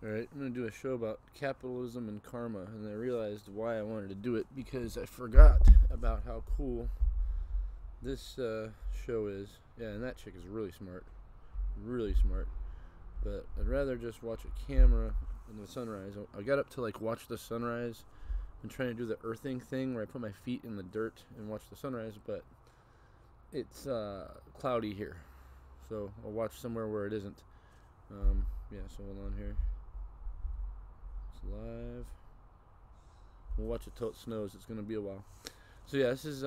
Alright, I'm going to do a show about capitalism and karma, and I realized why I wanted to do it because I forgot about how cool this show is. Yeah, and that chick is really smart. Really smart. But I'd rather just watch a camera in the sunrise. I got up to like watch the sunrise and trying to do the earthing thing where I put my feet in the dirt and watch the sunrise, but it's cloudy here. So I'll watch somewhere where it isn't. Yeah, so hold on here. Live. We'll watch it till it snows. It's gonna be a while. So yeah, this is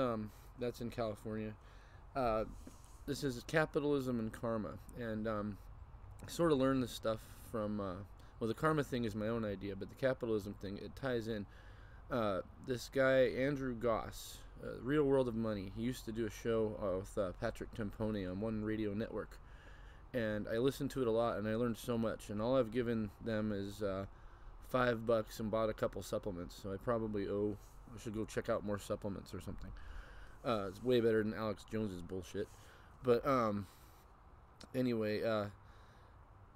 that's in California. This is capitalism and karma, and I sort of learned this stuff from well, the karma thing is my own idea, but the capitalism thing, it ties in. This guy Andrew Goss, Real World of Money. He used to do a show with Patrick Tempone on one radio network, and I listened to it a lot, and I learned so much. And all I've given them is $5 and bought a couple supplements, so I probably owe. I should go check out more supplements or something. It's way better than Alex Jones's bullshit. But anyway,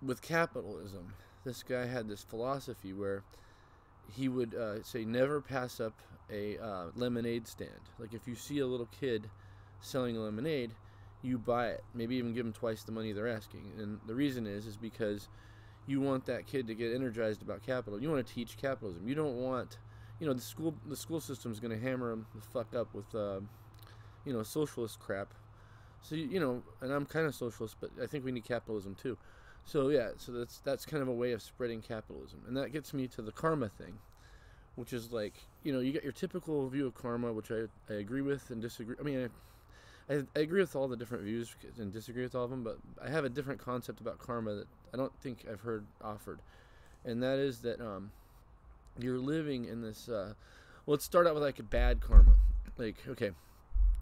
with capitalism, this guy had this philosophy where he would say never pass up a lemonade stand. Like if you see a little kid selling a lemonade, you buy it. Maybe even give them twice the money they're asking. And the reason is because you want that kid to get energized about capital. You want to teach capitalism. You don't want, the school system is going to hammer them the fuck up with, socialist crap. So and I'm kind of socialist, but I think we need capitalism too. So yeah, so that's kind of a way of spreading capitalism, and that gets me to the karma thing, which is like, you got your typical view of karma, which I agree with and disagree. I mean, I agree with all the different views and disagree with all of them, but I have a different concept about karma that I don't think I've heard offered, and that is that you're living in this. Let's start out with like a bad karma. Like, okay,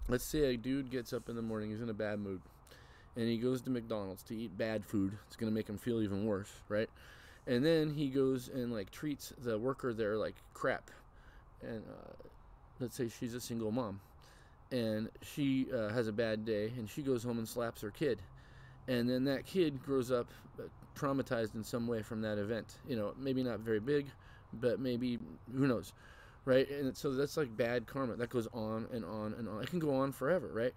let's say a dude gets up in the morning, he's in a bad mood, and he goes to McDonald's to eat bad food. It's gonna make him feel even worse, right? And then he goes and like treats the worker there like crap, and let's say she's a single mom. And she has a bad day, and she goes home and slaps her kid, and then that kid grows up traumatized in some way from that event. Maybe not very big, but maybe, who knows, right? And so that's like bad karma. That goes on and on and on. It can go on forever, right?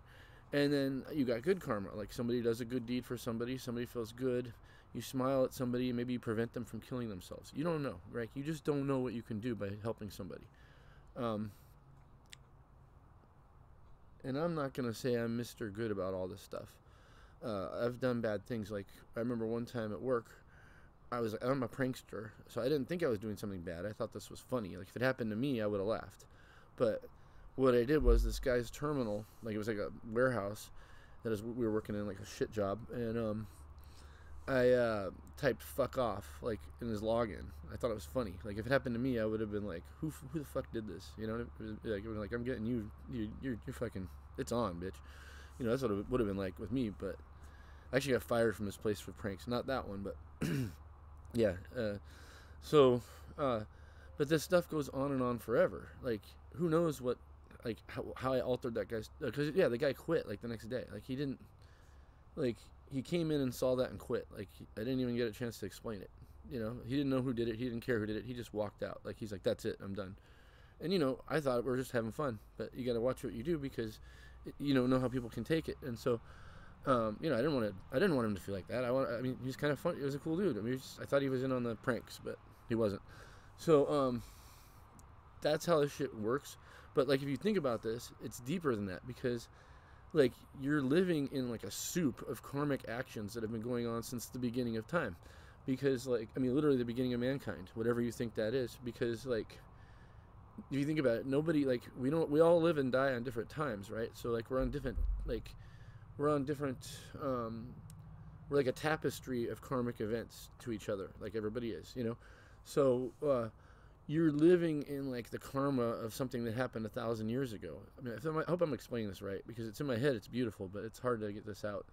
And then you got good karma, like somebody does a good deed for somebody feels good, you smile at somebody, maybe you prevent them from killing themselves. You don't know, right? You just don't know what you can do by helping somebody. And I'm not going to say I'm Mr. Good about all this stuff. I've done bad things. Like, I remember one time at work, I'm a prankster, so I didn't think I was doing something bad. I thought this was funny. Like, if it happened to me, I would have laughed. But what I did was this guy's terminal, like it was like a warehouse we were working in, like a shit job, and I typed "fuck off" like in his login. I thought it was funny. Like if it happened to me, I would have been like, "Who the fuck did this?" Like I'm getting you're fucking. It's on, bitch. That's what it would have been like with me. But I actually got fired from this place for pranks. Not that one, but yeah. But this stuff goes on and on forever. Like who knows what, like how I altered that guy's. Because the guy quit like the next day. Like he didn't, like. He came in and saw that and quit. Like, I didn't even get a chance to explain it. He didn't know who did it. He didn't care who did it. He just walked out. Like, he's like, that's it. I'm done. And, I thought we were just having fun. But you got to watch what you do because you don't know how people can take it. And so, I didn't want him to feel like that. I mean, he's kind of fun. He was a cool dude. I mean, I thought he was in on the pranks, but he wasn't. So, that's how this shit works. But, like, if you think about this, it's deeper than that because like you're living in like a soup of karmic actions that have been going on since the beginning of time, because literally the beginning of mankind, whatever you think that is. Because like if you think about it, nobody, like we all live and die on different times, right? So like we're like a tapestry of karmic events to each other, like everybody is, so you're living in like the karma of something that happened 1,000 years ago. I mean, I hope I'm explaining this right because it's in my head. It's beautiful, but it's hard to get this out.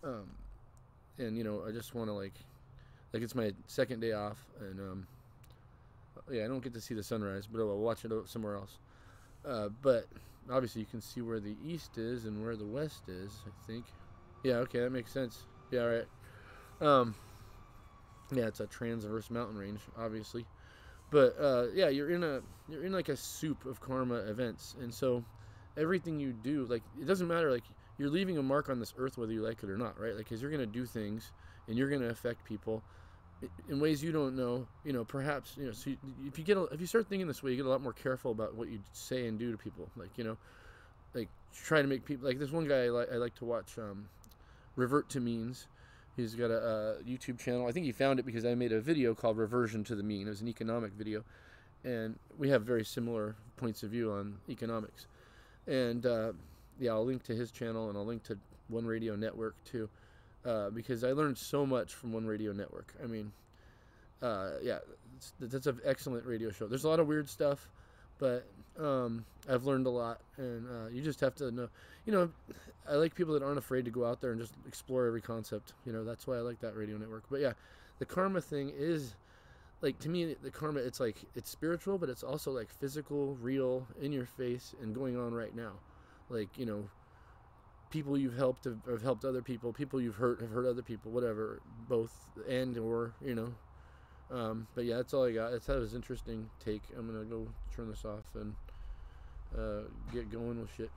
And I just want to like it's my second day off, and I don't get to see the sunrise, but I'll watch it somewhere else. But obviously you can see where the east is and where the west is. I think. Yeah. Okay, that makes sense. Yeah. All right. Yeah, it's a transverse mountain range, obviously. But yeah, you're in like a soup of karma events, and so everything you do, like it doesn't matter, like you're leaving a mark on this earth whether you like it or not, right? Like, because you're gonna do things and you're gonna affect people in ways you don't know. Perhaps So if you start thinking this way, you get a lot more careful about what you say and do to people. Like try to make people like this one guy I like to watch. Revert to Means. He's got a YouTube channel. I think he found it because I made a video called Reversion to the Mean. It was an economic video, and we have very similar points of view on economics. And yeah, I'll link to his channel, and I'll link to One Radio Network too, because I learned so much from One Radio Network. I mean, yeah, that's an excellent radio show. There's a lot of weird stuff, but I've learned a lot, and you just have to know. I like people that aren't afraid to go out there and just explore every concept. That's why I like that radio network. But yeah, the karma thing is, like, to me, the karma, it's like, it's spiritual, but it's also like physical, real, in your face, and going on right now. Like, people you've helped have helped other people. People you've hurt have hurt other people. Whatever, both and or. But yeah, that's all I got. That was an interesting take. I'm gonna go turn this off and get going with shit.